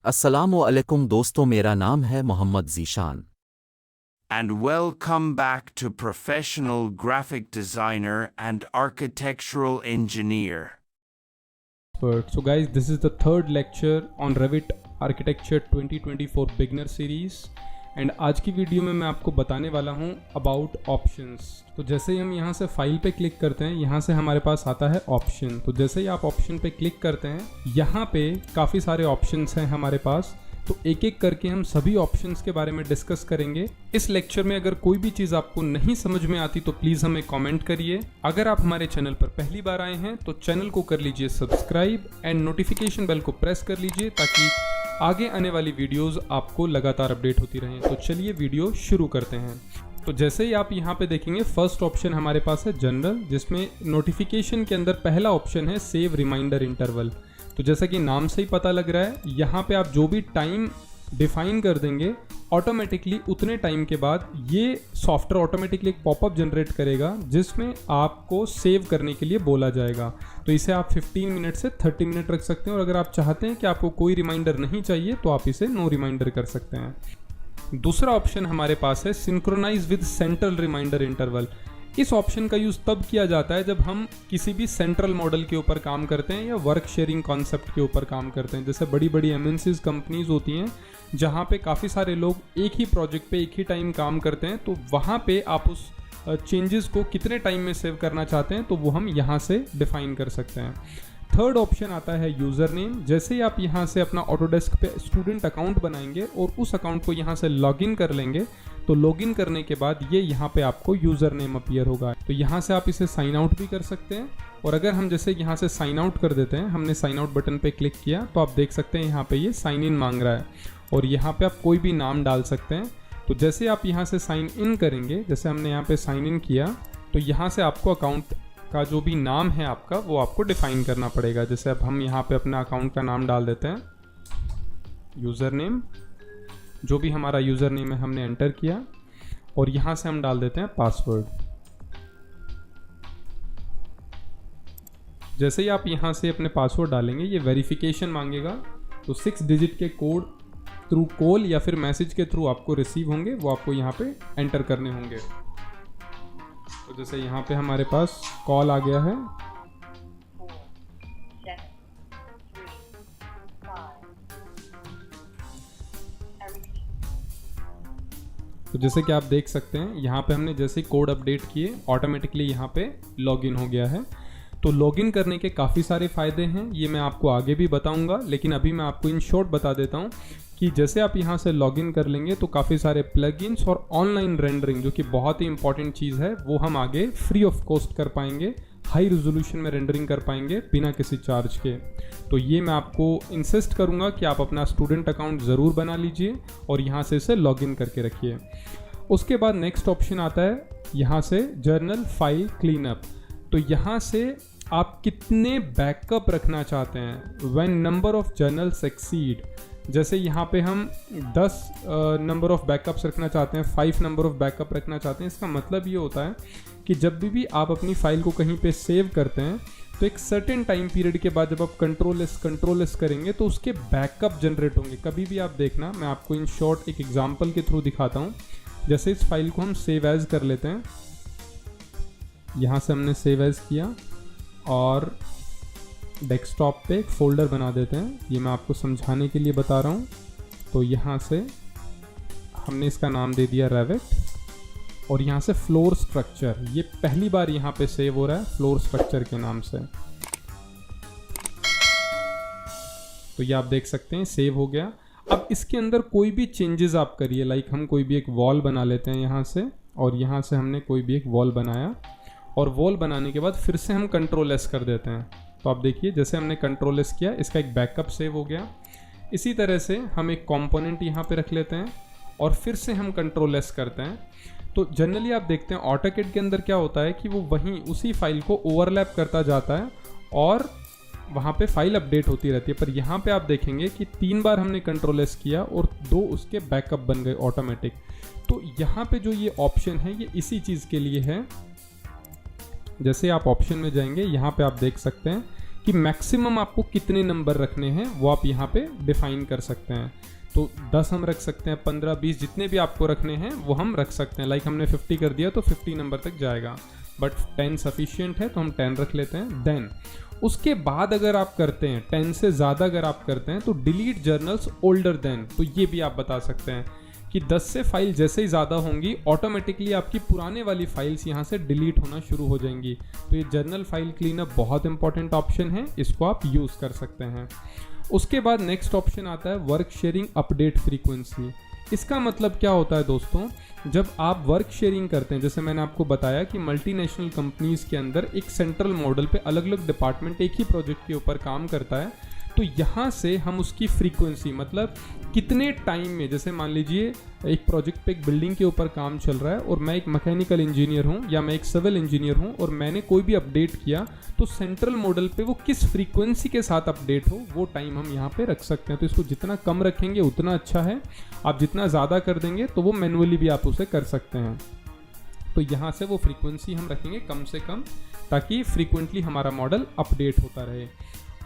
अस्सलामुअलैकुम दोस्तों, मेरा नाम है Mohammed Zeeshan. And welcome back to Professional Graphic Designer and Architectural Engineer. So guys, this is the third lecture on Revit Architecture 2024 Beginner Series and आज की video में मैं आपको बताने वाला हूँ अबाउट ऑप्शंस। तो जैसे ही हम यहाँ से फाइल पे क्लिक करते हैं, यहाँ से हमारे पास आता है ऑप्शन। तो जैसे ही आप ऑप्शन पे क्लिक करते हैं, यहाँ पे काफ़ी सारे ऑप्शंस हैं हमारे पास। तो एक एक करके हम सभी ऑप्शंस के बारे में डिस्कस करेंगे। इस लेक्चर में अगर कोई भी चीज़ आपको नहीं समझ में आती तो प्लीज़ हमें कमेंट करिए। अगर आप हमारे चैनल पर पहली बार आए हैं तो चैनल को कर लीजिए सब्सक्राइब एंड नोटिफिकेशन बेल को प्रेस कर लीजिए ताकि आगे आने वाली वीडियोस आपको लगातार अपडेट होती रहें। तो चलिए वीडियो शुरू करते हैं। तो जैसे ही आप यहाँ पे देखेंगे, फर्स्ट ऑप्शन हमारे पास है जनरल, जिसमें नोटिफिकेशन के अंदर पहला ऑप्शन है सेव रिमाइंडर इंटरवल। तो जैसा कि नाम से ही पता लग रहा है, यहाँ पे आप जो भी टाइम डिफाइन कर देंगे, ऑटोमेटिकली उतने टाइम के बाद ये सॉफ्टवेयर ऑटोमेटिकली एक पॉपअप जनरेट करेगा जिसमें आपको सेव करने के लिए बोला जाएगा। तो इसे आप 15 मिनट से 30 मिनट रख सकते हैं, और अगर आप चाहते हैं कि आपको कोई रिमाइंडर नहीं चाहिए तो आप इसे नो रिमाइंडर कर सकते हैं। दूसरा ऑप्शन हमारे पास है synchronise with central reminder interval. इस ऑप्शन का यूज़ तब किया जाता है जब हम किसी भी सेंट्रल मॉडल के ऊपर काम करते हैं या वर्क शेयरिंग कॉन्सेप्ट के ऊपर काम करते हैं। जैसे बड़ी बड़ी MNCs कंपनीज होती हैं जहाँ पे काफ़ी सारे लोग एक ही प्रोजेक्ट पे एक ही टाइम काम करते हैं, तो वहाँ पे आप उस चेंजेस को कितने टाइम में सेव करना चाहते हैं तो वो हम यहाँ से डिफाइन कर सकते हैं। थर्ड ऑप्शन आता है यूज़र नेम। जैसे ही आप यहाँ से अपना ऑटोडेस्क पे स्टूडेंट अकाउंट बनाएंगे और उस अकाउंट को यहाँ से लॉगिन कर लेंगे, तो लॉगिन करने के बाद ये यहाँ पे आपको यूज़र नेम अपीयर होगा। तो यहाँ से आप इसे साइन आउट भी कर सकते हैं, और अगर हम जैसे यहाँ से साइन आउट कर देते हैं, हमने साइन आउट बटन पे क्लिक किया तो आप देख सकते हैं यहाँ पे ये साइन इन मांग रहा है, और यहाँ पे आप कोई भी नाम डाल सकते हैं। तो जैसे आप यहाँ से साइन इन करेंगे, जैसे हमने यहाँ पे साइन इन किया, तो यहाँ से आपको अकाउंट का जो भी नाम है आपका वो आपको डिफाइन करना पड़ेगा। जैसे अब हम यहाँ पे अपना अकाउंट का नाम डाल देते हैं, यूज़र नेम, जो भी हमारा यूज़र नेम है हमने एंटर किया, और यहाँ से हम डाल देते हैं पासवर्ड। जैसे ही आप यहाँ से अपने पासवर्ड डालेंगे, ये वेरिफिकेशन मांगेगा। तो 6 डिजिट के कोड थ्रू कॉल या फिर मैसेज के थ्रू आपको रिसीव होंगे, वो आपको यहाँ पे एंटर करने होंगे। तो जैसे यहाँ पे हमारे पास कॉल आ गया है, तो जैसे कि आप देख सकते हैं यहाँ पे हमने जैसे ही कोड अपडेट किए, ऑटोमेटिकली यहाँ पे लॉगिन हो गया है। तो लॉगिन करने के काफ़ी सारे फ़ायदे हैं, ये मैं आपको आगे भी बताऊंगा, लेकिन अभी मैं आपको इन शॉर्ट बता देता हूँ कि जैसे आप यहाँ से लॉगिन कर लेंगे तो काफ़ी सारे प्लगइन्स और ऑनलाइन रेंडरिंग, जो कि बहुत ही इंपॉर्टेंट चीज़ है, वो हम आगे फ्री ऑफ कॉस्ट कर पाएंगे, हाई रेजोल्यूशन में रेंडरिंग कर पाएंगे बिना किसी चार्ज के। तो ये मैं आपको इंसिस्ट करूँगा कि आप अपना स्टूडेंट अकाउंट ज़रूर बना लीजिए और यहाँ से इसे लॉगिन करके रखिए। उसके बाद नेक्स्ट ऑप्शन आता है यहाँ से जर्नल फाइल क्लीनअप। तो यहाँ से आप कितने बैकअप रखना चाहते हैं, when number of journals exceed. जैसे यहाँ पे हम 10 नंबर ऑफ बैकअप्स रखना चाहते हैं, 5 नंबर ऑफ बैकअप रखना चाहते हैं। इसका मतलब ये होता है कि जब भी आप अपनी फाइल को कहीं पे सेव करते हैं तो एक सर्टेन टाइम पीरियड के बाद जब आप कंट्रोल एस करेंगे तो उसके बैकअप जनरेट होंगे। कभी भी आप देखना, मैं आपको इन शॉर्ट एक एग्जाम्पल के थ्रू दिखाता हूँ। जैसे इस फाइल को हम सेव एज कर लेते हैं, यहाँ से हमने सेव एज किया और डेस्कटॉप पे एक फ़ोल्डर बना देते हैं। ये मैं आपको समझाने के लिए बता रहा हूँ। तो यहाँ से हमने इसका नाम दे दिया रेविट, और यहाँ से फ्लोर स्ट्रक्चर, ये पहली बार यहाँ पे सेव हो रहा है फ्लोर स्ट्रक्चर के नाम से। तो ये आप देख सकते हैं सेव हो गया। अब इसके अंदर कोई भी चेंजेस आप करिए, लाइक हम कोई भी एक वॉल बना लेते हैं यहाँ से, और यहाँ से हमने कोई भी एक वॉल बनाया, और वॉल बनाने के बाद फिर से हम कंट्रोल एस कर देते हैं। तो आप देखिए जैसे हमने कंट्रोल एस किया, इसका एक बैकअप सेव हो गया। इसी तरह से हम एक कंपोनेंट यहाँ पे रख लेते हैं और फिर से हम कंट्रोल एस करते हैं। तो जनरली आप देखते हैं ऑटोकैड के अंदर क्या होता है कि वो वहीं उसी फाइल को ओवरलैप करता जाता है और वहाँ पे फाइल अपडेट होती रहती है। पर यहाँ पे आप देखेंगे कि 3 बार हमने कंट्रोल एस किया और 2 उसके बैकअप बन गए ऑटोमेटिक। तो यहाँ पे जो ये ऑप्शन है ये इसी चीज़ के लिए है। जैसे आप ऑप्शन में जाएंगे, यहाँ पे आप देख सकते हैं कि मैक्सिमम आपको कितने नंबर रखने हैं वो आप यहाँ पे डिफाइन कर सकते हैं। तो 10 हम रख सकते हैं, 15, 20 जितने भी आपको रखने हैं वो हम रख सकते हैं। लाइक हमने 50 कर दिया तो 50 नंबर तक जाएगा, बट 10 सफिशिएंट है तो हम 10 रख लेते हैं। देन उसके बाद अगर आप करते हैं 10 से ज़्यादा अगर आप करते हैं तो डिलीट जर्नल्स ओल्डर देन, तो ये भी आप बता सकते हैं कि 10 से फाइल जैसे ही ज़्यादा होंगी ऑटोमेटिकली आपकी पुराने वाली फाइल्स यहाँ से डिलीट होना शुरू हो जाएंगी। तो ये जर्नल फाइल क्लीनअप बहुत इंपॉर्टेंट ऑप्शन है, इसको आप यूज़ कर सकते हैं। उसके बाद नेक्स्ट ऑप्शन आता है वर्क शेयरिंग अपडेट फ्रीक्वेंसी। इसका मतलब क्या होता है दोस्तों, जब आप वर्क शेयरिंग करते हैं, जैसे मैंने आपको बताया कि मल्टीनेशनल कंपनीज के अंदर एक सेंट्रल मॉडल पे अलग अलग डिपार्टमेंट एक ही प्रोजेक्ट के ऊपर काम करता है, तो यहाँ से हम उसकी फ्रीक्वेंसी मतलब कितने टाइम में, जैसे मान लीजिए एक प्रोजेक्ट पे एक बिल्डिंग के ऊपर काम चल रहा है और मैं एक मैकेनिकल इंजीनियर हूँ या मैं एक सिविल इंजीनियर हूँ और मैंने कोई भी अपडेट किया तो सेंट्रल मॉडल पे वो किस फ्रीक्वेंसी के साथ अपडेट हो वो टाइम हम यहाँ पे रख सकते हैं। तो इसको जितना कम रखेंगे उतना अच्छा है, आप जितना ज़्यादा कर देंगे तो वो मैनुअली भी आप उसे कर सकते हैं। तो यहाँ से वो फ्रीक्वेंसी हम रखेंगे कम से कम ताकि फ्रीक्वेंटली हमारा मॉडल अपडेट होता रहे।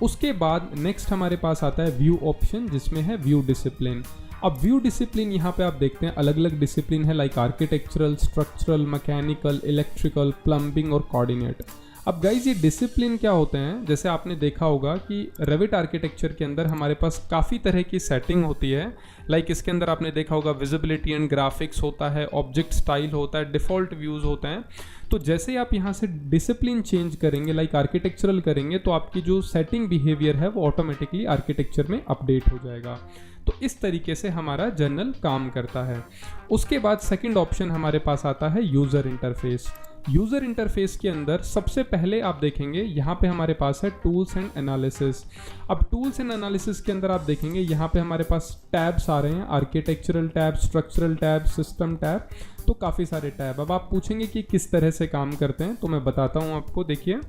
उसके बाद नेक्स्ट हमारे पास आता है व्यू ऑप्शन, जिसमें है व्यू डिसिप्लिन। अब व्यू डिसिप्लिन यहाँ पे आप देखते हैं अलग अलग डिसिप्लिन है, like architectural, structural, mechanical, electrical, plumbing और कोऑर्डिनेट। अब गाइज ये डिसिप्लिन क्या होते हैं, जैसे आपने देखा होगा कि रेविट आर्किटेक्चर के अंदर हमारे पास काफ़ी तरह की सेटिंग होती है। लाइक इसके अंदर आपने देखा होगा विजिबिलिटी एंड ग्राफिक्स होता है, ऑब्जेक्ट स्टाइल होता है, डिफ़ॉल्ट व्यूज़ होते हैं। तो जैसे ही आप यहाँ से डिसिप्लिन चेंज करेंगे, लाइक आर्किटेक्चरल करेंगे, तो आपकी जो सेटिंग बिहेवियर है वो ऑटोमेटिकली आर्किटेक्चर में अपडेट हो जाएगा। तो इस तरीके से हमारा जर्नल काम करता है। उसके बाद सेकंड ऑप्शन हमारे पास आता है यूज़र इंटरफेस। यूज़र इंटरफेस के अंदर सबसे पहले आप देखेंगे यहाँ पे हमारे पास है टूल्स एंड एनालिसिस। अब टूल्स एंड एनालिसिस के अंदर आप देखेंगे यहाँ पे हमारे पास टैब्स आ रहे हैं, architectural tab, structural tab, system tab, तो काफ़ी सारे टैब। अब आप पूछेंगे कि किस तरह से काम करते हैं, तो मैं बताता हूँ आपको। देखिए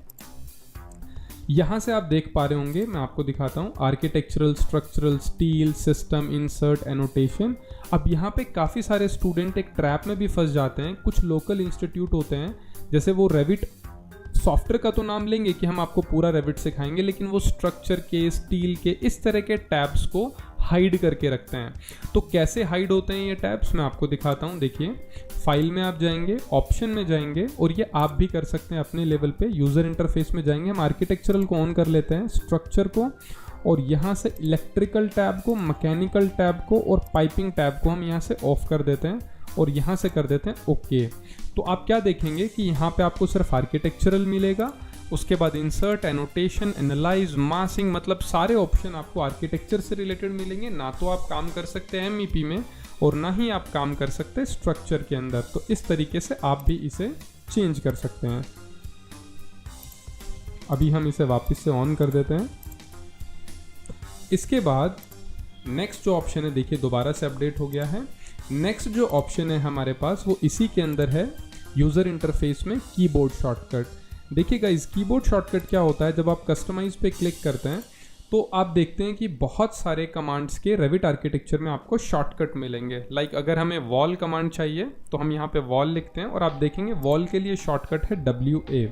यहाँ से आप देख पा रहे होंगे, मैं आपको दिखाता हूँ, architectural, structural, steel, system, insert, annotation. अब यहाँ पे काफ़ी सारे स्टूडेंट एक ट्रैप में भी फंस जाते हैं। कुछ लोकल इंस्टीट्यूट होते हैं, जैसे वो रेविट सॉफ्टवेयर का तो नाम लेंगे कि हम आपको पूरा रेविट सिखाएंगे, लेकिन वो स्ट्रक्चर के, स्टील के, इस तरह के टैब्स को हाइड करके रखते हैं। तो कैसे हाइड होते हैं ये टैब्स, मैं आपको दिखाता हूँ। देखिए फाइल में आप जाएंगे, ऑप्शन में जाएंगे, और ये आप भी कर सकते हैं अपने लेवल पे। यूज़र इंटरफेस में जाएंगे, हम आर्किटेक्चरल को ऑन कर लेते हैं, स्ट्रक्चर को, और यहाँ से इलेक्ट्रिकल टैब को, मैकेनिकल टैब को और पाइपिंग टैब को हम यहाँ से ऑफ कर देते हैं और यहाँ से कर देते हैं ओके। तो आप क्या देखेंगे कि यहाँ पे आपको सिर्फ आर्किटेक्चरल मिलेगा, उसके बाद इंसर्ट, एनोटेशन, एनालाइज, मासिंग, मतलब सारे ऑप्शन आपको आर्किटेक्चर से रिलेटेड मिलेंगे। ना तो आप काम कर सकते हैं MEP में और ना ही आप काम कर सकते हैं स्ट्रक्चर के अंदर। तो इस तरीके से आप भी इसे चेंज कर सकते हैं। अभी हम इसे वापस से ऑन कर देते हैं। इसके बाद नेक्स्ट जो ऑप्शन है, देखिए दोबारा से अपडेट हो गया है। नेक्स्ट जो ऑप्शन है हमारे पास वो इसी के अंदर है, यूज़र इंटरफेस में कीबोर्ड शॉर्टकट। देखिए गाइस, कीबोर्ड शॉर्टकट क्या होता है, जब आप कस्टमाइज पे क्लिक करते हैं तो आप देखते हैं कि बहुत सारे कमांड्स के रेविट आर्किटेक्चर में आपको शॉर्टकट मिलेंगे। लाइक अगर हमें वॉल कमांड चाहिए तो हम यहाँ पे वॉल लिखते हैं और आप देखेंगे वॉल के लिए शॉर्टकट है WA।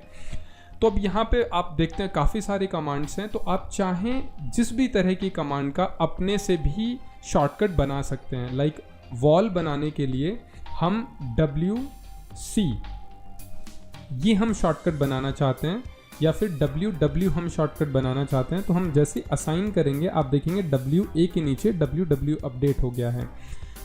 तो अब यहाँ पे आप देखते हैं काफ़ी सारे कमांड्स हैं, तो आप चाहें जिस भी तरह की कमांड का अपने से भी शॉर्टकट बना सकते हैं। लाइक वॉल बनाने के लिए हम WC ये हम शॉर्टकट बनाना चाहते हैं, या फिर WW हम शॉर्टकट बनाना चाहते हैं। तो हम जैसे असाइन करेंगे आप देखेंगे WA के नीचे WW अपडेट हो गया है।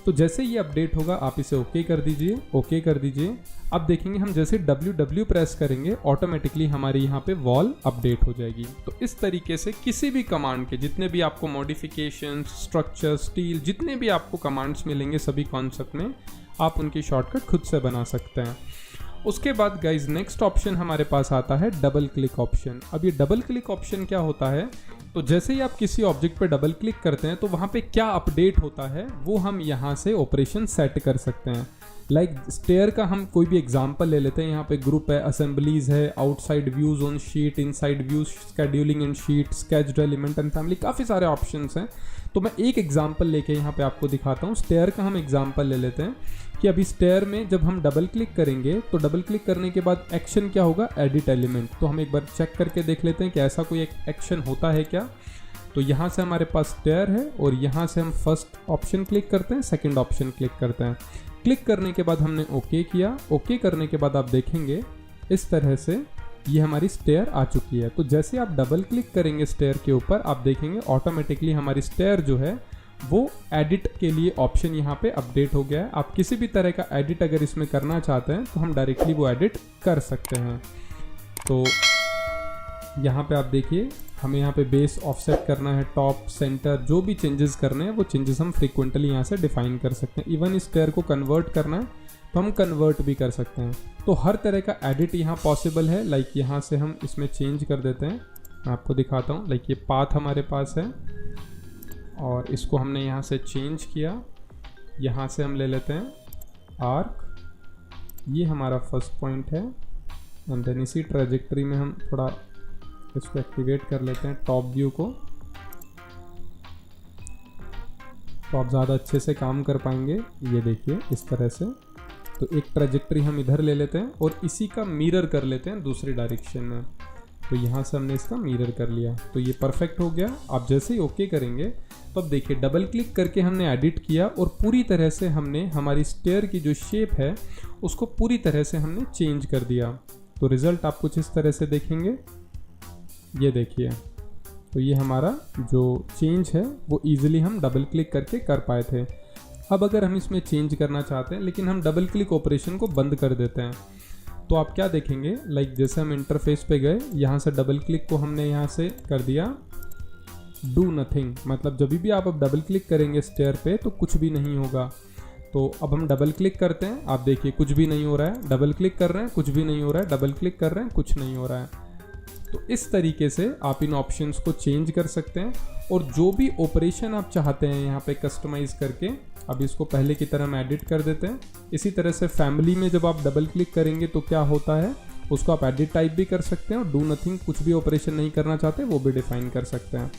तो जैसे ये अपडेट होगा आप इसे ओके कर दीजिए, ओके कर दीजिए। अब देखेंगे हम जैसे WW प्रेस करेंगे ऑटोमेटिकली हमारी यहाँ पे वॉल अपडेट हो जाएगी। तो इस तरीके से किसी भी कमांड के जितने भी आपको मॉडिफिकेशन, स्ट्रक्चर, स्टील, जितने भी आपको कमांड्स मिलेंगे सभी कॉन्सेप्ट में आप उनकी शॉर्टकट खुद से बना सकते हैं। उसके बाद गाइज नेक्स्ट ऑप्शन हमारे पास आता है डबल क्लिक ऑप्शन। अब ये डबल क्लिक ऑप्शन क्या होता है, तो जैसे ही आप किसी ऑब्जेक्ट पर डबल क्लिक करते हैं तो वहाँ पे क्या अपडेट होता है वो हम यहाँ से ऑपरेशन सेट कर सकते हैं। लाइक स्टेयर का हम कोई भी एग्जांपल ले लेते हैं। यहाँ पे ग्रुप है, असेंबलीज है, outside views on sheet, inside views, scheduling in sheet, sketched element and family, काफ़ी सारे ऑप्शंस हैं। तो मैं एक एग्जांपल लेके यहाँ पे आपको दिखाता हूँ। स्टेयर का हम एग्जांपल ले लेते हैं कि अभी स्टेयर में जब हम डबल क्लिक करेंगे तो डबल क्लिक करने के बाद एक्शन क्या होगा, एडिट एलिमेंट। तो हम एक बार चेक करके देख लेते हैं कि ऐसा कोई एक एक्शन होता है क्या। तो यहाँ से हमारे पास स्टेयर है और यहाँ से हम फर्स्ट ऑप्शन क्लिक करते हैं, सेकंड ऑप्शन क्लिक करते हैं। क्लिक करने के बाद हमने ओके किया। ओके करने के बाद आप देखेंगे इस तरह से ये हमारी स्टेयर आ चुकी है। तो जैसे आप डबल क्लिक करेंगे स्टेयर के ऊपर, आप देखेंगे ऑटोमेटिकली हमारी स्टेयर जो है वो एडिट के लिए ऑप्शन यहाँ पे अपडेट हो गया है। आप किसी भी तरह का एडिट अगर इसमें करना चाहते हैं तो हम डायरेक्टली वो एडिट कर सकते हैं। तो यहाँ पे आप देखिए हमें यहाँ पे बेस ऑफसेट करना है, टॉप, सेंटर, जो भी चेंजेस करने हैं वो चेंजेस हम फ्रीक्वेंटली यहाँ से डिफाइन कर सकते हैं। इवन इस स्टेयर को कन्वर्ट करना है तो हम कन्वर्ट भी कर सकते हैं। तो हर तरह का एडिट यहाँ पॉसिबल है। लाइक यहाँ से हम इसमें चेंज कर देते हैं, मैं आपको दिखाता हूँ। लाइक ये पाथ हमारे पास है और इसको हमने यहाँ से चेंज किया। यहाँ से हम ले लेते हैं आर्क, ये हमारा फर्स्ट पॉइंट है। एंड देन इसी ट्रेजेक्टरी में हम थोड़ा इसको एक्टिवेट कर लेते हैं, टॉप व्यू को, तो आप ज़्यादा अच्छे से काम कर पाएंगे। ये देखिए इस तरह से। तो एक ट्रेजेक्टरी हम इधर ले लेते हैं और इसी का मिरर कर लेते हैं दूसरी डायरेक्शन में। तो यहाँ से हमने इसका मिरर कर लिया, तो ये परफेक्ट हो गया। आप जैसे ही ओके करेंगे तो अब देखिए डबल क्लिक करके हमने एडिट किया और पूरी तरह से हमने हमारी स्टेयर की जो शेप है उसको पूरी तरह से हमने चेंज कर दिया। तो रिज़ल्ट आप कुछ इस तरह से देखेंगे, ये देखिए। तो ये हमारा जो चेंज है वो इजीली हम डबल क्लिक करके कर पाए थे। अब अगर हम इसमें चेंज करना चाहते हैं लेकिन हम डबल क्लिक ऑपरेशन को बंद कर देते हैं, तो आप क्या देखेंगे, लाइक जैसे हम इंटरफेस पे गए, यहाँ से डबल क्लिक को हमने यहाँ से कर दिया डू नथिंग, मतलब जब भी आप अब डबल क्लिक करेंगे स्टेयर पे तो कुछ भी नहीं होगा। तो अब हम डबल क्लिक करते हैं, आप देखिए कुछ भी नहीं हो रहा है। डबल क्लिक कर रहे हैं, कुछ भी नहीं हो रहा है। डबल क्लिक कर रहे हैं, कुछ नहीं हो रहा है। तो इस तरीके से आप इन ऑप्शंस को चेंज कर सकते हैं और जो भी ऑपरेशन आप चाहते हैं यहाँ पे कस्टमाइज करके, अब इसको पहले की तरह हम एडिट कर देते हैं। इसी तरह से फैमिली में जब आप डबल क्लिक करेंगे तो क्या होता है, उसको आप एडिट टाइप भी कर सकते हैं और डू नथिंग, कुछ भी ऑपरेशन नहीं करना चाहते वो भी डिफाइन कर सकते हैं।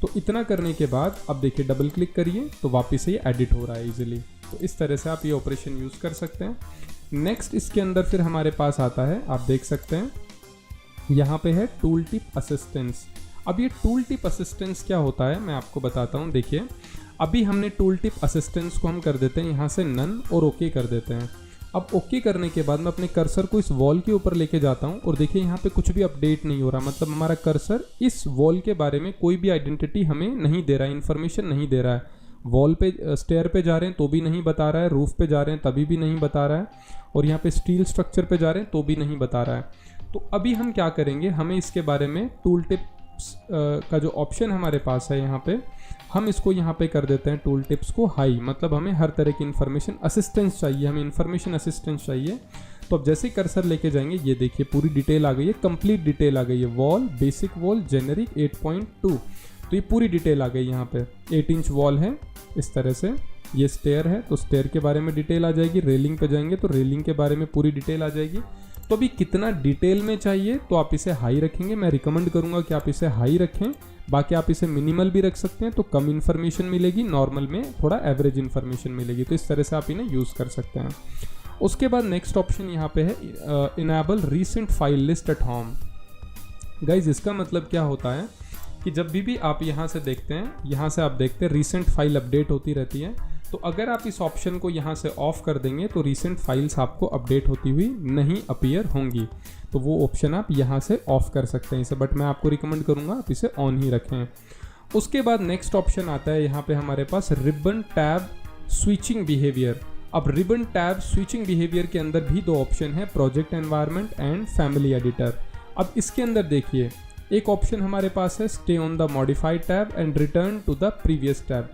तो इतना करने के बाद अब देखिए डबल क्लिक करिए तो वापस से ये एडिट हो रहा है इजीली। तो इस तरह से आप ये ऑपरेशन यूज़ कर सकते हैं। नेक्स्ट इसके अंदर फिर हमारे पास आता है, आप देख सकते हैं यहाँ पे है टूल टिप असिस्टेंस। अब ये टूल टिप असिस्टेंस क्या होता है मैं आपको बताता हूँ। देखिए अभी हमने टूल टिप असिस्टेंस को हम कर देते हैं यहाँ से नन और ओके कर देते हैं। अब ओके करने के बाद मैं अपने कर्सर को इस वॉल के ऊपर लेके जाता हूँ और देखिए यहाँ पे कुछ भी अपडेट नहीं हो रहा, मतलब हमारा कर्सर इस वॉल के बारे में कोई भी आइडेंटिटी हमें नहीं दे रहा है, इन्फॉर्मेशन नहीं दे रहा है। वॉल पे स्टेयर पे जा रहे हैं तो भी नहीं बता रहा है, रूफ पे जा रहे हैं तभी भी नहीं बता रहा है, और यहाँ पे स्टील स्ट्रक्चर पे जा रहे हैं तो भी नहीं बता रहा है। तो अभी हम क्या करेंगे, हमें इसके बारे में टूल टिप्स का जो ऑप्शन हमारे पास है यहाँ पे, हम इसको यहाँ पे कर देते हैं टूल टिप्स को हाई, मतलब हमें हर तरह की इन्फॉर्मेशन असिस्टेंस चाहिए, हमें इन्फॉर्मेशन असिस्टेंस चाहिए। तो अब जैसे कर्सर लेके जाएंगे ये देखिए पूरी डिटेल आ गई है, कंप्लीट डिटेल आ गई है। वॉल, बेसिक वॉल, जेनेरिक 8.2, तो ये पूरी डिटेल आ गई यहाँ पे। 8 इंच वॉल है इस तरह से, ये स्टेयर है तो स्टेयर के बारे में डिटेल आ जाएगी। रेलिंग पे जाएंगे तो रेलिंग के बारे में पूरी डिटेल आ जाएगी। तो अभी कितना डिटेल में चाहिए तो आप इसे हाई रखेंगे, मैं रिकमेंड करूंगा कि आप इसे हाई रखें। बाकी आप इसे मिनिमल भी रख सकते हैं तो कम इन्फॉर्मेशन मिलेगी, नॉर्मल में थोड़ा एवरेज इन्फॉर्मेशन मिलेगी। तो इस तरह से आप इन्हें यूज़ कर सकते हैं। उसके बाद नेक्स्ट ऑप्शन यहाँ पे है enable recent file list at home. Guys इसका मतलब क्या होता है कि जब भी आप यहाँ से देखते हैं, यहाँ से आप देखते हैं रीसेंट फाइल अपडेट होती रहती है। तो अगर आप इस ऑप्शन को यहाँ से ऑफ कर देंगे तो रीसेंट फाइल्स आपको अपडेट होती हुई नहीं अपीयर होंगी। तो वो ऑप्शन आप यहाँ से ऑफ कर सकते हैं इसे, बट मैं आपको रिकमेंड करूँगा आप इसे ऑन ही रखें। उसके बाद नेक्स्ट ऑप्शन आता है यहाँ पे हमारे पास रिबन टैब स्विचिंग बिहेवियर। अब रिबन टैब स्विचिंग बिहेवियर के अंदर भी दो ऑप्शन है, project environment and family editor. अब इसके अंदर देखिए एक ऑप्शन हमारे पास है stay on the modified tab and return to the previous tab.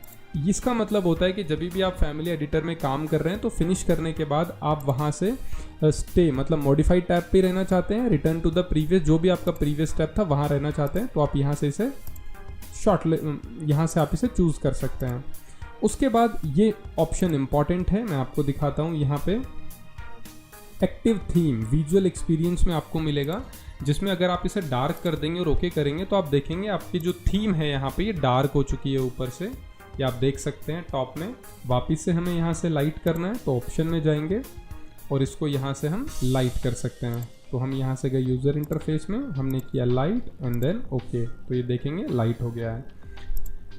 इसका मतलब होता है कि जब भी आप फैमिली एडिटर में काम कर रहे हैं तो फिनिश करने के बाद आप वहाँ से स्टे मतलब मॉडिफाइड टैब पे रहना चाहते हैं, रिटर्न टू द प्रीवियस जो भी आपका प्रीवियस टैब था वहाँ रहना चाहते हैं, तो आप यहाँ से इसे यहाँ से आप इसे चूज़ कर सकते हैं। उसके बाद ये ऑप्शन इंपॉर्टेंट है, मैं आपको दिखाता हूँ यहाँ पे। एक्टिव थीम विजुअल एक्सपीरियंस में आपको मिलेगा, जिसमें अगर आप इसे डार्क कर देंगे और ओके करेंगे तो आप देखेंगे आपकी जो थीम है यहाँ पे ये डार्क हो चुकी है ऊपर से, ये आप देख सकते हैं टॉप में। वापिस से हमें यहाँ से लाइट करना है तो ऑप्शन में जाएंगे और इसको यहाँ से हम लाइट कर सकते हैं। तो हम यहाँ से गए यूज़र इंटरफेस में, हमने किया लाइट एंड देन ओके, तो ये देखेंगे लाइट हो गया है।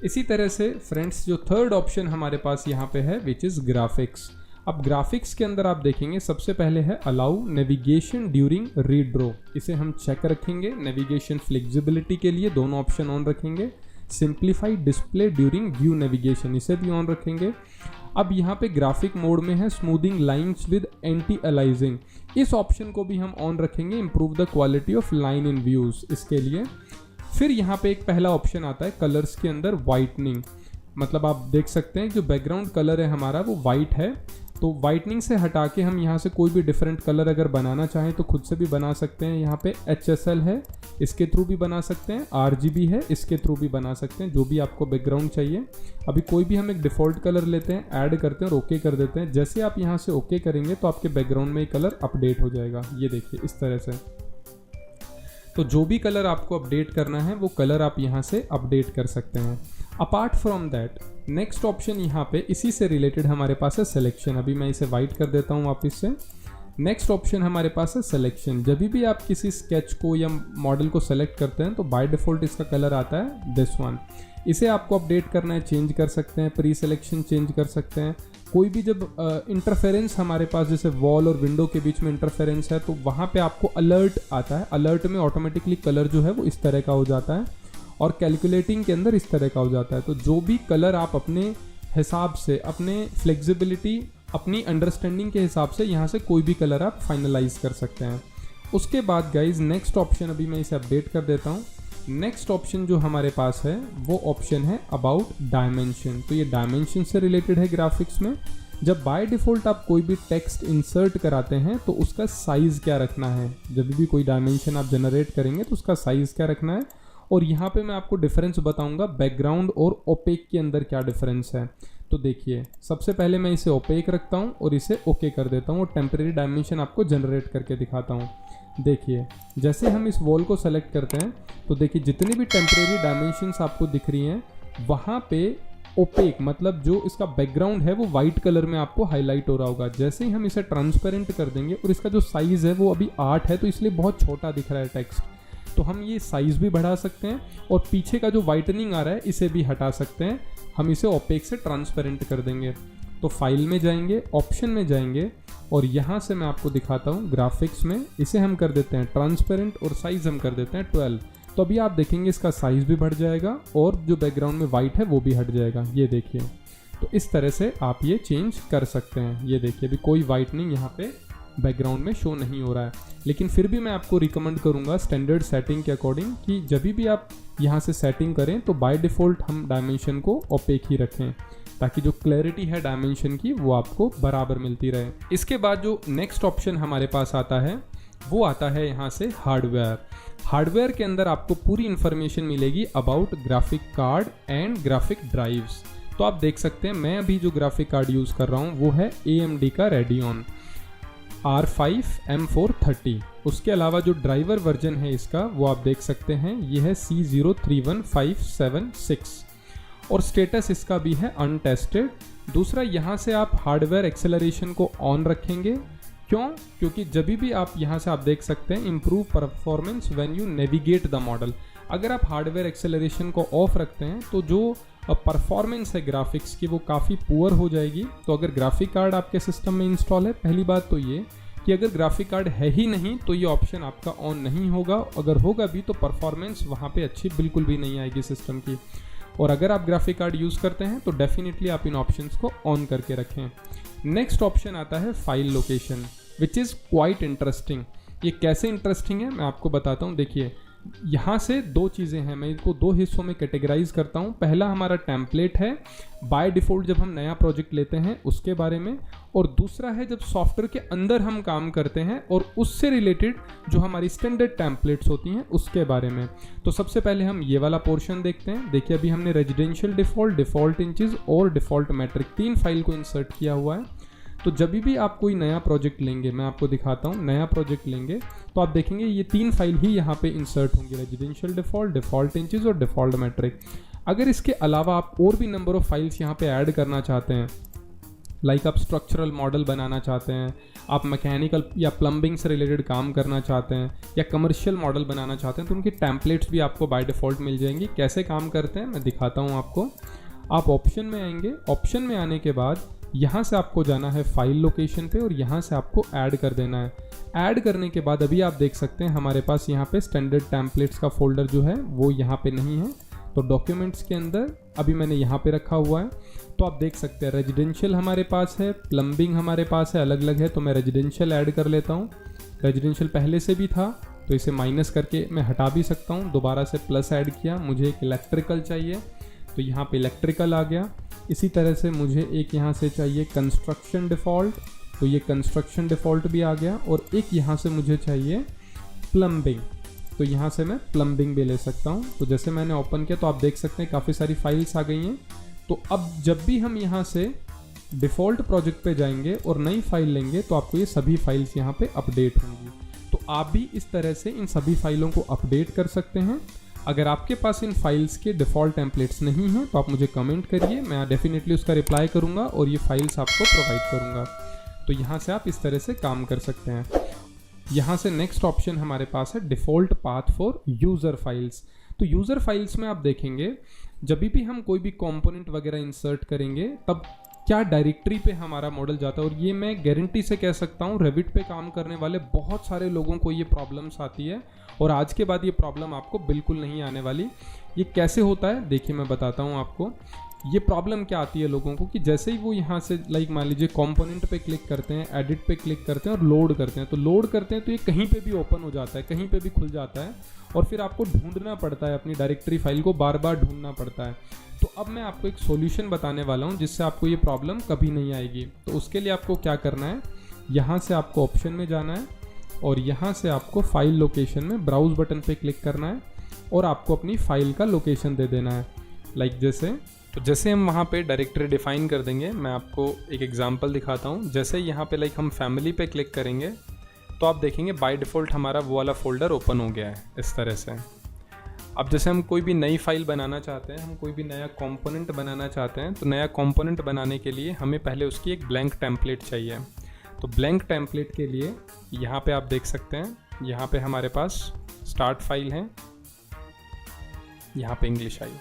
इसी तरह से फ्रेंड्स जो थर्ड ऑप्शन हमारे पास यहाँ पे है विच इज़ ग्राफिक्स। अब ग्राफिक्स के अंदर आप देखेंगे सबसे पहले है allow navigation during read draw, इसे हम चेक रखेंगे। नेविगेशन फ्लेक्सिबिलिटी के लिए दोनों ऑप्शन ऑन रखेंगे। Simplify display during view navigation, इसे भी ऑन रखेंगे। अब यहाँ पे ग्राफिक मोड में है स्मूथिंग लाइंस विद एंटी अलाइजिंग, इस ऑप्शन को भी हम ऑन रखेंगे। Improve the quality of line in views, इसके लिए। फिर यहाँ पे एक पहला ऑप्शन आता है कलर्स के अंदर वाइटनिंग, मतलब आप देख सकते हैं जो बैकग्राउंड कलर है हमारा वो वाइट है, तो वाइटनिंग से हटा के हम यहाँ से कोई भी डिफरेंट कलर अगर बनाना चाहें तो खुद से भी बना सकते हैं। यहाँ पे HSL है, इसके थ्रू भी बना सकते हैं। RGB है, इसके थ्रू भी बना सकते हैं, जो भी आपको बैकग्राउंड चाहिए। अभी कोई भी हम एक डिफ़ॉल्ट कलर लेते हैं, ऐड करते हैं और ओके कर देते हैं। जैसे आप यहाँ से ओके करेंगे तो आपके बैकग्राउंड में कलर अपडेट हो जाएगा, ये देखिए इस तरह से। तो जो भी कलर आपको अपडेट करना है वो कलर आप यहाँ से अपडेट कर सकते हैं। Apart from that next option यहाँ पे इसी से रिलेटेड हमारे पास है सिलेक्शन। अभी मैं इसे वाइट कर देता हूँ वापस से। नेक्स्ट ऑप्शन हमारे पास है सिलेक्शन। जब भी आप किसी स्केच को या मॉडल को सेलेक्ट करते हैं तो बाय डिफ़ॉल्ट इसका कलर आता है दिस वन। इसे आपको अपडेट करना है, चेंज कर सकते हैं, प्री सिलेक्शन चेंज कर सकते हैं। कोई भी जब इंटरफेरेंस हमारे पास जैसे वॉल और विंडो के बीच में इंटरफेरेंस है तो वहाँ पे आपको अलर्ट आता है। अलर्ट में ऑटोमेटिकली कलर जो है वो इस तरह का हो जाता है और कैलकुलेटिंग के अंदर इस तरह का हो जाता है। तो जो भी कलर आप अपने हिसाब से, अपने फ्लेक्सिबिलिटी, अपनी अंडरस्टैंडिंग के हिसाब से यहाँ से कोई भी कलर आप फाइनलाइज कर सकते हैं। उसके बाद गाइज नेक्स्ट ऑप्शन, अभी मैं इसे अपडेट कर देता हूँ। नेक्स्ट ऑप्शन जो हमारे पास है वो ऑप्शन है अबाउट डायमेंशन। तो ये डायमेंशन से रिलेटेड है ग्राफिक्स में। जब बाय डिफ़ॉल्ट आप कोई भी टेक्स्ट इंसर्ट कराते हैं तो उसका साइज़ क्या रखना है, जब भी कोई डायमेंशन आप जनरेट करेंगे तो उसका साइज़ क्या रखना है। और यहाँ पे मैं आपको डिफरेंस बताऊंगा बैकग्राउंड और ओपेक के अंदर क्या डिफरेंस है। तो देखिए सबसे पहले मैं इसे ओपेक रखता हूँ और इसे ओके कर देता हूँ और टेम्परेरी डायमेंशन आपको जनरेट करके दिखाता हूँ। देखिए जैसे हम इस वॉल को सेलेक्ट करते हैं तो देखिए जितनी भी टेम्परेरी डायमेंशंस आपको दिख रही हैं वहाँ पे ओपेक मतलब जो इसका बैकग्राउंड है वो वाइट कलर में आपको हाईलाइट हो रहा होगा। जैसे ही हम इसे ट्रांसपेरेंट कर देंगे, और इसका जो साइज़ है वो अभी 8 है तो इसलिए बहुत छोटा दिख रहा है टेक्स्ट, तो हम ये साइज़ भी बढ़ा सकते हैं और पीछे का जो वाइटनिंग आ रहा है इसे भी हटा सकते हैं। हम इसे ओपेक से ट्रांसपेरेंट कर देंगे। तो फाइल में जाएंगे, ऑप्शन में जाएंगे और यहाँ से मैं आपको दिखाता हूँ ग्राफिक्स में इसे हम कर देते हैं ट्रांसपेरेंट और साइज़ हम कर देते हैं 12। तो अभी आप देखेंगे इसका साइज़ भी बढ़ जाएगा और जो बैकग्राउंड में वाइट है वो भी हट जाएगा, ये देखिए। तो इस तरह से आप ये चेंज कर सकते हैं। ये देखिए अभी कोई वाइटनिंग यहाँ पे बैकग्राउंड में शो नहीं हो रहा है, लेकिन फिर भी मैं आपको रिकमेंड करूँगा स्टैंडर्ड सेटिंग के अकॉर्डिंग कि जब भी आप यहाँ से सेटिंग करें तो बाय डिफ़ॉल्ट हम डायमेंशन को ओपेक ही रखें ताकि जो क्लैरिटी है डायमेंशन की वो आपको बराबर मिलती रहे। इसके बाद जो नेक्स्ट ऑप्शन हमारे पास आता है वो आता है यहाँ से हार्डवेयर। हार्डवेयर के अंदर आपको पूरी इंफॉर्मेशन मिलेगी about graphic card and graphic drives. तो आप देख सकते हैं मैं अभी जो ग्राफिक कार्ड यूज़ कर रहा हूँ वो है AMD का Radeon R5 M430। उसके अलावा जो ड्राइवर वर्जन है इसका वो आप देख सकते हैं ये है C031576 और स्टेटस इसका भी है अनटेस्टेड। दूसरा यहाँ से आप हार्डवेयर एक्सेलरेशन को ऑन रखेंगे। क्यों? क्योंकि जब भी आप यहाँ से आप देख सकते हैं improve performance when you navigate the model. अगर आप हार्डवेयर एक्सेलरेशन को ऑफ रखते हैं तो जो परफॉर्मेंस है ग्राफिक्स की वो काफ़ी पुअर हो जाएगी। तो अगर ग्राफिक कार्ड आपके सिस्टम में इंस्टॉल है, पहली बात तो ये कि अगर ग्राफिक कार्ड है ही नहीं तो ये ऑप्शन आपका ऑन नहीं होगा। अगर होगा भी तो परफॉर्मेंस वहाँ पे अच्छी बिल्कुल भी नहीं आएगी सिस्टम की। और अगर आप ग्राफिक कार्ड यूज़ करते हैं तो डेफिनेटली आप इन ऑप्शंस को ऑन करके रखें। नेक्स्ट ऑप्शन आता है file location which is quite interesting. ये कैसे इंटरेस्टिंग है मैं आपको बताता हूँ। देखिए यहाँ से दो चीज़ें हैं, मैं इसको दो हिस्सों में कैटेगराइज करता हूँ। पहला हमारा टेम्पलेट है बाय डिफ़ॉल्ट जब हम नया प्रोजेक्ट लेते हैं उसके बारे में, और दूसरा है जब सॉफ्टवेयर के अंदर हम काम करते हैं और उससे रिलेटेड जो हमारी स्टैंडर्ड टेम्पलेट्स होती हैं उसके बारे में। तो सबसे पहले हम ये वाला पोर्शन देखते हैं। देखिए अभी हमने रेजिडेंशियल डिफ़ॉल्ट, डिफ़ॉल्ट इंचेस और डिफ़ॉल्ट मैट्रिक 3 फाइल को इंसर्ट किया हुआ है। तो जब भी आप कोई नया प्रोजेक्ट लेंगे, मैं आपको दिखाता हूँ, नया प्रोजेक्ट लेंगे तो आप देखेंगे ये 3 फाइल ही यहाँ पे इंसर्ट होंगी, रेजिडेंशियल डिफ़ॉल्ट, डिफ़ॉल्ट इंचेस और डिफ़ॉल्ट मैट्रिक। अगर इसके अलावा आप और भी नंबर ऑफ़ फाइल्स यहाँ पे ऐड करना चाहते हैं, लाइक आप स्ट्रक्चरल मॉडल बनाना चाहते हैं, आप मैकेनिकल या प्लम्बिंग से रिलेटेड काम करना चाहते हैं या कमर्शियल मॉडल बनाना चाहते हैं, तो उनकी टेम्पलेट्स भी आपको बाय डिफ़ॉल्ट मिल जाएंगी। कैसे काम करते हैं मैं दिखाता हूँ आपको। आप ऑप्शन में आएंगे, ऑप्शन में आने के बाद यहाँ से आपको जाना है फाइल लोकेशन पे और यहाँ से आपको ऐड कर देना है। ऐड करने के बाद अभी आप देख सकते हैं हमारे पास यहाँ पे स्टैंडर्ड टेम्पलेट्स का फोल्डर जो है वो यहाँ पे नहीं है, तो डॉक्यूमेंट्स के अंदर अभी मैंने यहाँ पे रखा हुआ है। तो आप देख सकते हैं रेजिडेंशियल हमारे पास है, प्लम्बिंग हमारे पास है, अलग अलग है। तो मैं रेजिडेंशियल ऐड कर लेता हूँ। रेजिडेंशियल पहले से भी था तो इसे माइनस करके मैं हटा भी सकता हूँ, दोबारा से प्लस ऐड किया। मुझे एक इलेक्ट्रिकल चाहिए तो यहाँ पे इलेक्ट्रिकल आ गया। इसी तरह से मुझे एक यहाँ से चाहिए कंस्ट्रक्शन डिफ़ॉल्ट, तो ये कंस्ट्रक्शन डिफ़ॉल्ट भी आ गया। और एक यहाँ से मुझे चाहिए प्लम्बिंग, तो यहाँ से मैं प्लम्बिंग भी ले सकता हूँ। तो जैसे मैंने ओपन किया तो आप देख सकते हैं काफ़ी सारी फाइल्स आ गई हैं। तो अब जब भी हम यहाँ से डिफ़ॉल्ट प्रोजेक्ट पे जाएंगे और नई फाइल लेंगे तो आपको ये सभी फाइल्स यहाँ पे अपडेट होंगी। तो आप भी इस तरह से इन सभी फाइलों को अपडेट कर सकते हैं। अगर आपके पास इन फाइल्स के डिफ़ॉल्ट टेम्पलेट्स नहीं हैं तो आप मुझे कमेंट करिए, मैं डेफिनेटली उसका रिप्लाई करूँगा और ये फाइल्स आपको प्रोवाइड करूँगा। तो यहाँ से आप इस तरह से काम कर सकते हैं। यहाँ से नेक्स्ट ऑप्शन हमारे पास है default path for user files. तो यूज़र फाइल्स में आप देखेंगे जब भी हम कोई भी कंपोनेंट वगैरह इंसर्ट करेंगे तब क्या डायरेक्टरी पे हमारा मॉडल जाता है। और ये मैं गारंटी से कह सकता हूँ रेविट पे काम करने वाले बहुत सारे लोगों को ये प्रॉब्लम्स आती है और आज के बाद ये प्रॉब्लम आपको बिल्कुल नहीं आने वाली। ये कैसे होता है देखिए मैं बताता हूँ आपको। ये प्रॉब्लम क्या आती है लोगों को कि जैसे ही वो यहाँ से लाइक मान लीजिए कंपोनेंट पे क्लिक करते हैं, एडिट पे क्लिक करते हैं और लोड करते हैं, तो लोड करते हैं तो ये कहीं पे भी ओपन हो जाता है, कहीं पे भी खुल जाता है और फिर आपको ढूंढना पड़ता है, अपनी डायरेक्टरी फाइल को बार बार ढूंढना पड़ता है। तो अब मैं आपको एक सॉल्यूशन बताने वाला हूँ जिससे आपको ये प्रॉब्लम कभी नहीं आएगी। तो उसके लिए आपको क्या करना है, यहाँ से आपको ऑप्शन में जाना है और यहाँ से आपको फाइल लोकेशन में ब्राउज बटन पे क्लिक करना है और आपको अपनी फाइल का लोकेशन दे देना है। लाइक जैसे हम वहाँ पे डायरेक्टरी डिफाइन कर देंगे। मैं आपको एक एग्जांपल दिखाता हूँ। जैसे यहाँ पे लाइक हम फैमिली पे क्लिक करेंगे तो आप देखेंगे बाय डिफ़ॉल्ट हमारा वो वाला फोल्डर ओपन हो गया है इस तरह से। अब जैसे हम कोई भी नई फाइल बनाना चाहते हैं, हम कोई भी नया कंपोनेंट बनाना चाहते हैं, तो नया कंपोनेंट बनाने के लिए हमें पहले उसकी एक ब्लैंक टेम्पलेट चाहिए। तो ब्लैंक टेम्पलेट के लिए यहाँ पे आप देख सकते हैं, यहाँ पे हमारे पास स्टार्ट फाइल है, यहाँ पे इंग्लिश आई।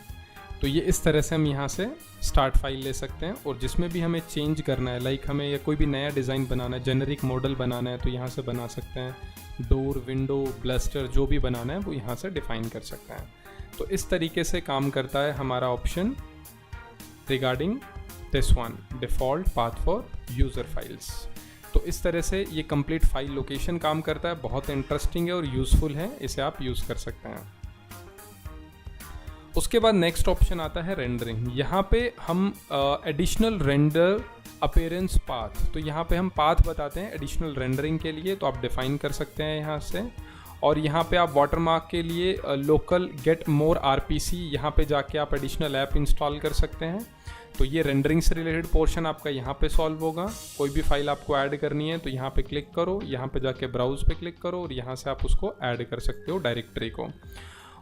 तो ये इस तरह से हम यहाँ से स्टार्ट फाइल ले सकते हैं और जिसमें भी हमें चेंज करना है, लाइक हमें या कोई भी नया डिज़ाइन बनाना है, जेनरिक मॉडल बनाना है तो यहाँ से बना सकते हैं। डोर, विंडो, ब्लस्टर जो भी बनाना है वो यहाँ से डिफ़ाइन कर सकते हैं। तो इस तरीके से काम करता है हमारा option regarding this one, default path for user files. तो इस तरह से ये कंप्लीट फाइल लोकेशन काम करता है। बहुत इंटरेस्टिंग है और यूज़फुल है, इसे आप यूज़ कर सकते हैं। उसके बाद नेक्स्ट ऑप्शन आता है रेंडरिंग। यहाँ पे हम एडिशनल रेंडर अपीयरेंस पाथ, तो यहाँ पे हम पाथ बताते हैं एडिशनल रेंडरिंग के लिए, तो आप डिफाइन कर सकते हैं यहाँ से। और यहाँ पे आप वाटरमार्क के लिए लोकल गेट मोर आरपीसी, यहाँ पे जाके आप एडिशनल ऐप इंस्टॉल कर सकते हैं। तो ये रेंडरिंग से रिलेटेड पोर्शन आपका यहाँ पे सॉल्व होगा। कोई भी फाइल आपको ऐड करनी है तो यहाँ पे क्लिक करो, यहाँ पे जाके ब्राउज पे क्लिक करो और यहाँ से आप उसको ऐड कर सकते हो डायरेक्टरी को।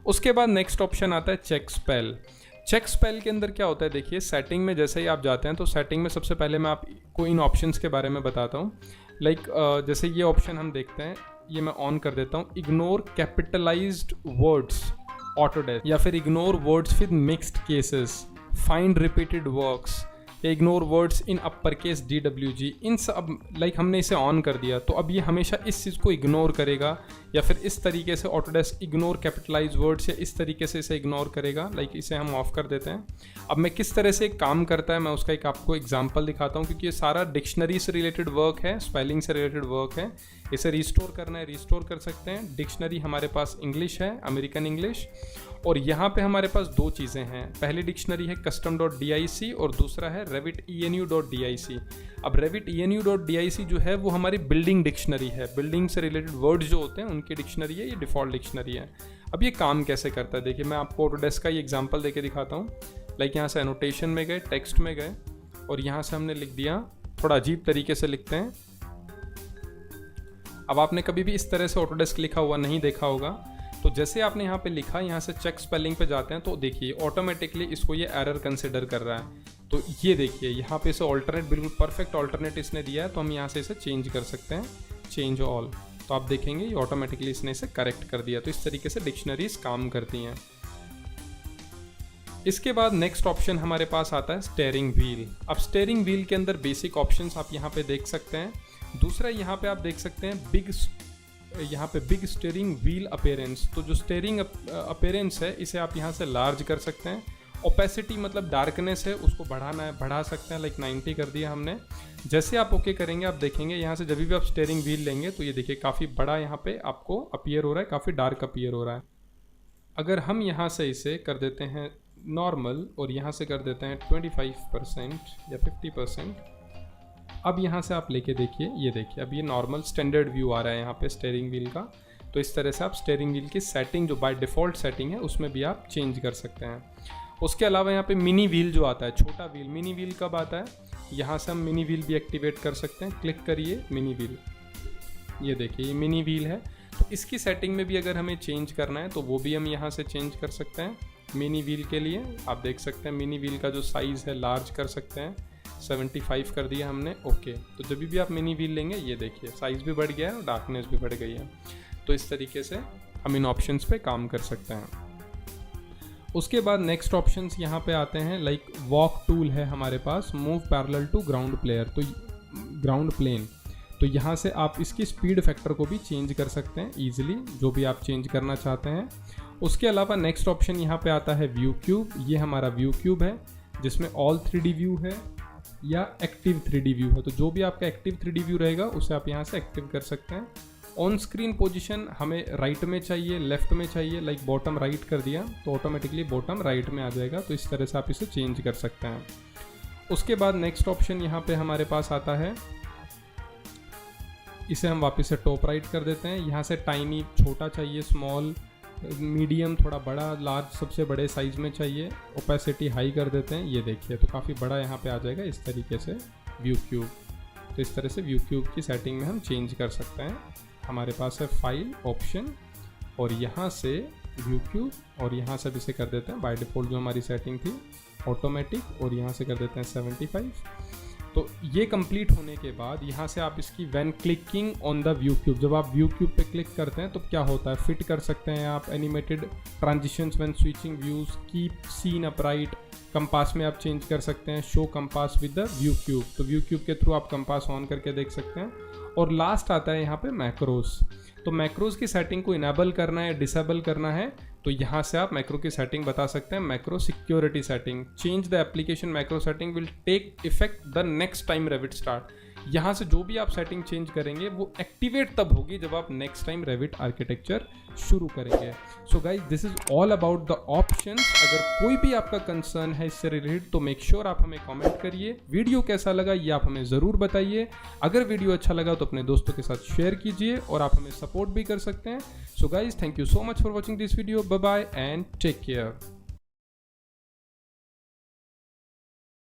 उसके बाद नेक्स्ट ऑप्शन आता है चेक स्पेल। चेक स्पेल के अंदर क्या होता है, देखिए सेटिंग में जैसे ही आप जाते हैं तो सेटिंग में सबसे पहले मैं आपको इन ऑप्शंस के बारे में बताता हूँ। लाइक जैसे ये ऑप्शन हम देखते हैं, ये मैं ऑन कर देता हूँ, इग्नोर कैपिटलाइज्ड वर्ड्स ऑटोडेस्क, या फिर ignore words with mixed cases, find repeated works, ignore words in upper case DWG। इन सब लाइक हमने इसे ऑन कर दिया तो अब ये हमेशा इस चीज़ को इग्नोर करेगा, या फिर इस तरीके से ऑटोडेस्क इग्नोर कैपिटलाइज वर्ड्स या इस तरीके से इसे इग्नोर करेगा। लाइक इसे हम ऑफ कर देते हैं। अब मैं किस तरह से काम करता है मैं उसका एक आपको एग्जांपल दिखाता हूँ, क्योंकि ये सारा डिक्शनरी से रिलेटेड वर्क है, स्पेलिंग से रिलेटेड वर्क है। इसे रिस्टोर करना है, रिस्टोर कर सकते हैं। डिक्शनरी हमारे पास इंग्लिश है, अमेरिकन इंग्लिश, और यहाँ पे हमारे पास दो चीज़ें हैं, पहली डिक्शनरी है custom.dic और दूसरा है revit.enu.dic। अब revit.enu.dic जो है वो हमारी बिल्डिंग डिक्शनरी है, बिल्डिंग से रिलेटेड वर्ड्स जो होते हैं उनकी डिक्शनरी है, ये डिफ़ॉल्ट डिक्शनरी है। अब ये काम कैसे करता है देखिए, मैं आपको ऑटोडेस्क का ये एग्जांपल देके दिखाता हूँ। लाइक यहाँ से एनोटेशन में गए, टेक्स्ट में गए और यहाँ से हमने लिख दिया, थोड़ा अजीब तरीके से लिखते हैं। अब आपने कभी भी इस तरह से ऑटोडेस्क लिखा हुआ नहीं देखा होगा, तो जैसे आपने यहाँ पे लिखा, यहाँ से चेक स्पेलिंग पे जाते हैं तो देखिए ऑटोमेटिकली इसको ये एरर कंसिडर कर रहा है। तो ये देखिए यहाँ पे इसे ऑल्टरनेट, बिल्कुल परफेक्ट ऑल्टरनेट इसने दिया है, तो हम यहाँ से इसे चेंज कर सकते हैं, चेंज ऑल। तो आप देखेंगे ये ऑटोमेटिकली इसने इसे करेक्ट कर दिया। तो इस तरीके से डिक्शनरीज काम करती हैं। इसके बाद नेक्स्ट ऑप्शन हमारे पास आता है स्टीयरिंग व्हील। अब स्टीयरिंग व्हील के अंदर बेसिक ऑप्शंस आप यहाँ पे देख सकते हैं। दूसरा यहाँ पे आप देख सकते हैं बिग स्टीयरिंग व्हील अपीयरेंस। तो जो स्टीयरिंग अपीयरेंस है इसे आप यहाँ से लार्ज कर सकते हैं। ओपेसिटी मतलब डार्कनेस है, उसको बढ़ाना है, बढ़ा सकते हैं, लाइक 90 कर दिया हमने। जैसे आप ओके करेंगे आप देखेंगे यहाँ से जब भी आप स्टीयरिंग व्हील लेंगे तो ये देखिए काफ़ी बड़ा यहाँ पे आपको अपीयर हो रहा है, काफ़ी डार्क अपीयर हो रहा है। अगर हम यहाँ से इसे कर देते हैं नॉर्मल और यहाँ से कर देते हैं 25% या 50%, अब यहाँ से आप लेके देखिए, ये देखिए अब ये नॉर्मल स्टैंडर्ड व्यू आ रहा है यहाँ पे स्टीयरिंग व्हील का। तो इस तरह से आप स्टीयरिंग व्हील की सेटिंग जो बाय डिफ़ॉल्ट सेटिंग है उसमें भी आप चेंज कर सकते हैं। उसके अलावा यहाँ पे मिनी व्हील जो आता है, छोटा व्हील, मिनी व्हील कब आता है, यहाँ से हम मिनी व्हील भी एक्टिवेट कर सकते हैं। क्लिक करिए मिनी व्हील, ये देखिए ये मिनी व्हील है। तो इसकी सेटिंग में भी अगर हमें चेंज करना है तो वो भी हम यहाँ से चेंज कर सकते हैं। मिनी व्हील के लिए आप देख सकते हैं मिनी व्हील का जो साइज़ है लार्ज कर सकते हैं, 75 कर दिया हमने, ओके। तो जब भी आप मिनी व्हील लेंगे ये देखिए साइज़ भी बढ़ गया है और डार्कनेस भी बढ़ गई है। तो इस तरीके से हम इन ऑप्शंस पे काम कर सकते हैं। उसके बाद नेक्स्ट ऑप्शंस यहाँ पे आते हैं, लाइक वॉक टूल है हमारे पास, move parallel to ground player, तो ग्राउंड प्लेन। तो यहाँ से आप इसकी स्पीड फैक्टर को भी चेंज कर सकते हैं ईजिली, जो भी आप चेंज करना चाहते हैं। उसके अलावा नेक्स्ट ऑप्शन यहाँ पे आता है व्यू क्यूब। ये हमारा व्यू क्यूब है जिसमें ऑल 3D व्यू है या एक्टिव 3D व्यू है। तो जो भी आपका एक्टिव 3D व्यू रहेगा उसे आप यहाँ से एक्टिव कर सकते हैं। ऑन स्क्रीन पोजीशन हमें राइट में चाहिए, लेफ्ट में चाहिए, लाइक बॉटम राइट कर दिया तो ऑटोमेटिकली बॉटम राइट में आ जाएगा। तो इस तरह से आप इसे चेंज कर सकते हैं। उसके बाद नेक्स्ट ऑप्शन यहाँ पे हमारे पास आता है, इसे हम वापस से टॉप राइट कर देते हैं। यहाँ से टाइनी छोटा चाहिए, स्मॉल, मीडियम, थोड़ा बड़ा, लार्ज सबसे बड़े साइज़ में चाहिए, ओपेसिटी हाई कर देते हैं। ये देखिए तो काफ़ी बड़ा यहाँ पे आ जाएगा इस तरीके से व्यू क्यूब। तो इस तरह से व्यू क्यूब की सेटिंग में हम चेंज कर सकते हैं। हमारे पास है फाइल ऑप्शन और यहाँ से व्यू क्यूब और यहाँ से भी इसे कर देते हैं बाय डिफ़ॉल्ट जो हमारी सेटिंग थी ऑटोमेटिक, और यहाँ से कर देते हैं 75। तो ये कंप्लीट होने के बाद यहाँ से आप इसकी when clicking on the view cube, जब आप व्यू क्यूब पे क्लिक करते हैं तो क्या होता है, फिट कर सकते हैं आप animated transitions when switching views, keep scene upright, compass में आप चेंज कर सकते हैं, show compass with the view cube. तो व्यू क्यूब के थ्रू आप कंपास ऑन करके देख सकते हैं। और लास्ट आता है यहाँ पे मैक्रोस। तो मैक्रोस की सेटिंग को इनेबल करना है, डिसेबल करना है, तो यहाँ से आप मैक्रो की सेटिंग बता सकते हैं। Macro security setting, change the application macro setting will take effect the next time Revit start. यहाँ से जो भी आप सेटिंग चेंज करेंगे वो एक्टिवेट तब होगी जब आप नेक्स्ट टाइम रेविट आर्किटेक्चर शुरू करेंगे। So guys this is all about the options. अगर कोई भी आपका कंसर्न है इससे रिलेटेड तो मेक श्योर आप हमें कमेंट करिए। वीडियो कैसा लगा ये आप हमें ज़रूर बताइए। अगर वीडियो अच्छा लगा तो अपने दोस्तों के साथ शेयर कीजिए और आप हमें सपोर्ट भी कर सकते हैं। So guys thank you so much for watching this video. Bye bye and take care.